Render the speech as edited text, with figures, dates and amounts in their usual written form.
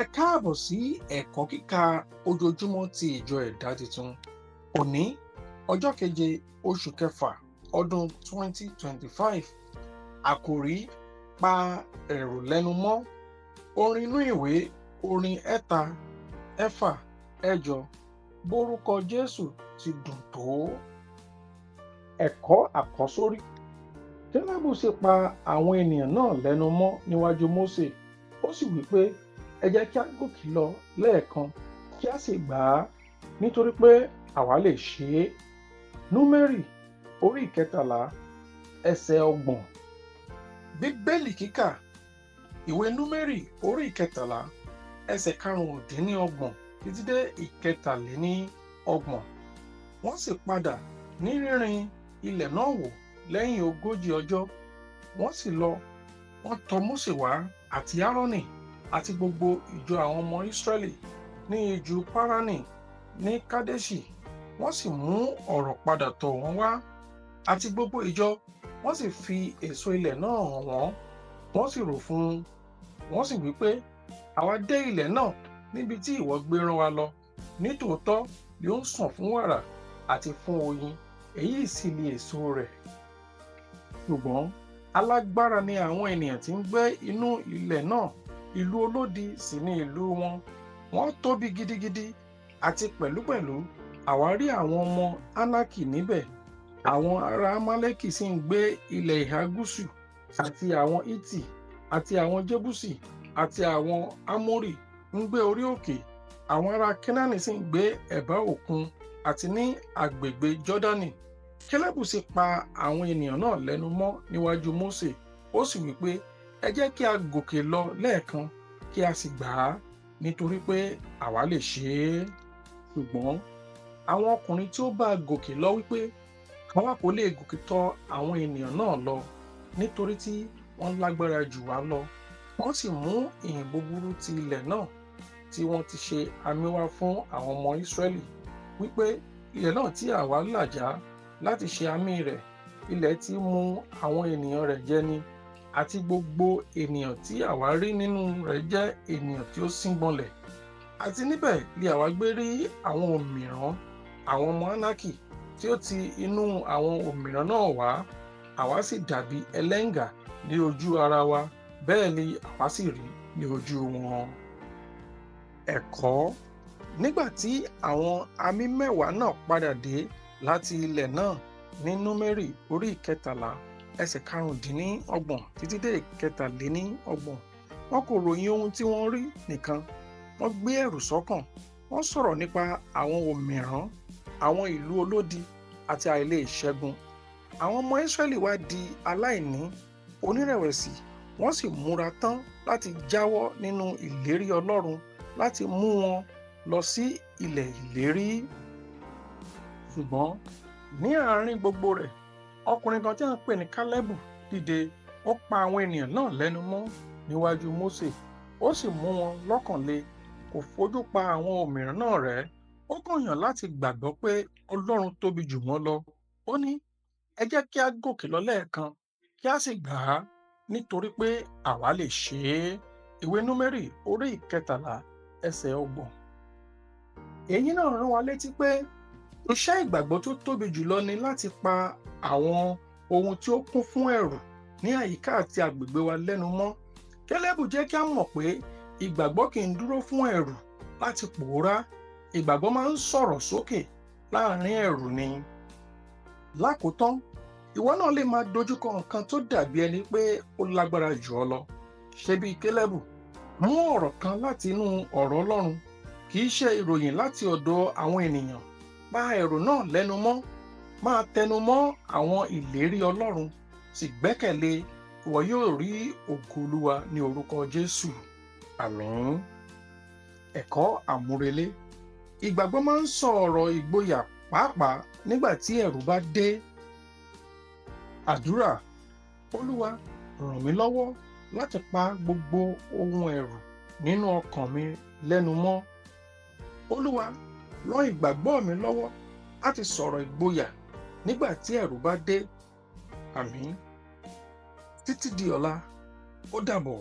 Ẹ káàbọ̀ sí ẹ̀kọ́ kíkà ojoojúmọ́ ti ìjọ ẹ̀dá tuntun. Òní ọjọ́ keje oṣù kẹfà ọdún 2025. Àkòrí pa ẹ̀rù lẹ́nu mọ́. Orin inú ìwé orin ẹ̀ta ẹ̀fà ẹ̀jọ bórúkọ Jésù ti dùn tó. Ẹ̀kọ́ àkọ́sórí. Kélébù sì pa àwọn ènìyàn náà lẹ́nu mọ́ níwájú Mósè. Ó sì wí pé, ẹ jẹ́ kí a gòkè lọ lẹ́ẹ̀kan kí a sì gbà á nítorí pé àwa lè ṣe é. Númérì orí ìkẹtàlá ẹsẹ̀ ọgbọ̀n. Bíbélì kíkà ìwé Númérì orí ìkẹtàlá ẹsẹ̀ karùndínlọ́gbọ̀n títí dé ìkẹtàléníọgbọ̀n. Wọ́n sì padà ní rírìn ilẹ̀ náà wò lẹ́yìn 40 ọjọ́. Wọ́n sì lọ, wọ́n tọ̀ Mósè wá àti Áárónì àti gbogbo ìjọ àwọn ọmọ Ísírẹ́lì ní ijù Páránì ní Kádẹ́ṣì. Wọ́n sì mú ọ̀rọ̀ padà tọ̀ wọ́n wá àti gbogbo ìjọ. Wọ́n sì fi èso ilẹ̀ náà hàn wọ́n. Wọ́n sì rò fún un. Wọ́n sì wí pé, àwa dé ilẹ̀ náà níbi tí ìwọ gbé rán wa lọ. Nítòótọ́ ni ó ń sàn fún wàrà àti fún oyin, èyí sì ni èso rẹ̀. Ṣùgbọ́n alágbára ni àwọn ènìyàn tí ń gbé inú ilẹ̀ náà, ìlú olódi sì ni ìlú wọn. Wọ́n tóbi gidigidi, àti pẹ̀lúpẹ̀lú àwa rí àwọn ọmọ Ánákì níbẹ̀. Àwọn ará Amálẹ́kì sì ń gbé ilẹ̀ ìhà gúúsù, àti àwọn Hítì, àti àwọn Jébúsì, àti àwọn Ámórì ń gbé orí òkè. Àwọn ará Kénáánì sì ń gbé ẹ̀bá òkun àti ní agbègbè Jọ́dánì. Kélébù sì pa àwọn ènìyàn náà lẹ́nu mọ́ níwájú Mósè. Ó sì wí pé, ẹ jẹ́ kí a gòkè lọ lẹ́ẹ̀kan kí a sì gbà á nítorí pé àwa lè ṣe é. Ṣùgbọ́n àwọn ọkùnrin tí ó bá gòkè lọ wípé, àwa kò lè gòkè tọ̀ àwọn ènìyàn náà lọ nítorí tí wọ́n lágbára jù wá lọ. Wọ́n sì mú ìhìn búburú ti ilẹ̀ náà tí wọ́n ti ṣe àmì wá fún àwọn ọmọ Ísírẹ́lì wípé, ilẹ̀ náà tí àwa là já láti ṣe àmì rẹ̀, ilẹ̀ tí mú àwọn ènìyàn rẹ̀ jẹ ni, àti gbogbo ènìyàn tí àwa rí nínú rẹ̀ jẹ́ ènìyàn tí ó síngbọnlẹ̀. Àti níbẹ̀ ni àwa gbé rí àwọn òmìrán, àwọn ọmọ Ánákì tí ó ti inú àwọn òmìrán náà wá. Àwa sì dàbí ẹlẹ́ngà ní ojú ara wa, bẹ́ẹ̀ ni àwa sì rí ní ojú wọn. Ẹ̀kọ́. Nígbà tí àwọn àmì mẹ́wàá náà padà dé láti ilẹ̀ náà ní Númérì orí ìkẹtàlá ẹsẹ̀ karùndínlọ́gbọ̀n títí dé ìkẹtàléníọgbọ̀n. Wọn kò ròyìn ohun tí wọ́n rí nìkan, wọ́n gbé ẹ̀rù sọ́kàn. Wọ́n sọ̀rọ̀ nípa àwọn òmìrán, àwọn ìlú olódi àti àìlè ṣẹ́gun. Àwọn ọmọ Ísírẹ́lì wá di aláìní, onírẹ̀wẹ̀sì. Wọ́n sì múra tán láti jáwọ́ nínú ìlérí Ọlọ́run láti mú wọn lọ sí ilẹ̀ ìlérí. Ṣùgbọ́n ní àárín gbogbo rẹ̀, ọkùnrin kan tí a ń pè ní Kálẹ́bù dìde. Ó pa àwọn ènìyàn náà lẹ́nu mọ́ níwájú Mósè. Ó sì mú wọn lọ́kàn le. Kò fojú pa àwọn òmìrán náà rẹ́. Ó kàn yàn láti gbàgbọ́ pé Ọlọ́run tóbi jù wọ́n lọ. Ó ní, ẹ jẹ́ kí a gòkè lọ lẹ́ẹ̀kan kí a sì gbà á nítorí pé àwa lè ṣe é. Ìwé Númérì orí ìkẹtàlá ẹsẹ̀ ọgbọ̀n. Èyí náà rán wa létí pé iṣẹ́ ìgbàgbọ́ tó tóbi jùlọ ni láti pa àwọn ohun tí ó kún fún ẹ̀rù ní àyíká àti agbègbè wa lẹ́nu mọ́. Kélébù jẹ́ kí a mọ̀ pé ìgbàgbọ́ kì í dúró fún ẹ̀rù láti pòórá. Ìgbàgbọ́ máa ń sọ̀rọ̀ sókè láàrin ẹ̀rù ni. Lákòótán, ìwọ náà lè máa dojúkọ nǹkan tó dàbí ẹni pé ó lágbára jù ọ́ lọ. Ṣe bí Kélébù, mú ọ̀rọ̀ kan láti inú ọ̀rọ̀ Ọlọ́run, kì í ṣe ìròyìn láti ọ̀dọ̀ àwọn ènìyàn. Pa ẹ̀rù náà lẹ́nu mọ́. Máa tẹnu mọ́ àwọn ìlérí Ọlọ́run, sì gbẹ́kẹ̀lé. Ìwọ yóò rí ògo Olúwa ní orúkọ Jésù. Àmín. Ẹ̀kọ́ àmúrelé. Ìgbàgbọ́ máa ń sọ ọ̀rọ̀ ìgboyà pàápàá nígbà tí ẹ̀rù bá dé. Àdúrà. Olúwa, ràn mí lọ́wọ́ láti pa gbogbo ohun ẹ̀rù nínú ọkàn mi lẹ́nu mọ́. Olúwa, ràn ìgbàgbọ́ mi lọ́wọ́ láti sọ̀rọ̀ ìgboyà nígbà tí ẹ̀rù bá dé. Àmín. Títí di ọ̀la, ó dàbọ̀.